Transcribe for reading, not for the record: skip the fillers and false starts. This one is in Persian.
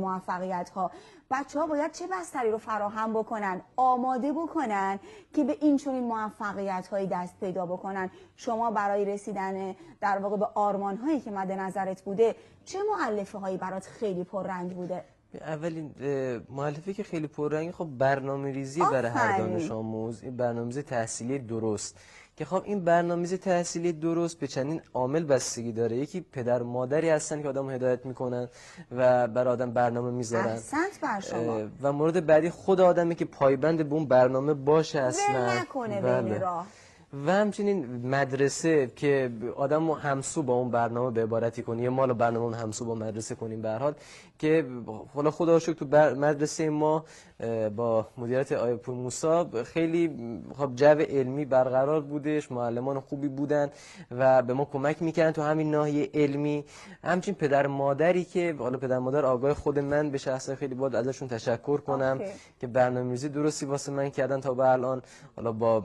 موفقیت ها. بچه ها باید چه بستری رو فراهم بکنن، آماده بکنن که به این چنین موفقیت هایی دست پیدا بکنن. شما برای رسیدن در واقع به آرمان هایی که مد نظرت بوده چه مؤلفه هایی برات خیلی پررنگ بوده؟ اولین مؤلفه که خیلی پررنگه خب برنامه‌ریزی برای هر دانش آموز، این برنامه‌ریزی تحصیلی درست که خب این برنامه‌ریزی تحصیلی درست به چندین عامل بستگی داره. یکی پدر و مادری هستن که آدم هدایت میکنن و برای آدم برنامه میذارن. احسنت بر شما. و مورد بعدی خود آدمه که پایبند به اون برنامه باشه اصلا، نکنه بین راه. و همچنین مدرسه که آدم رو همسو با اون برنامه به عبارتی کنی، یه مال برنامه همسو با مدرسه کنیم. به هر حال که حالا خدا رو شکر تو مدرسه ما با مدیریت آقای پور موسی خیلی خب جو علمی برقرار بودش، معلمان خوبی بودن و به ما کمک میکردن تو همین ناحیه علمی. همچنین پدر مادری که حالا پدر مادر آگاه خود من به شخصه خیلی باید ازشون تشکر کنم که برنامه‌ریزی درستی واسه من کردن تا به الان. حالا با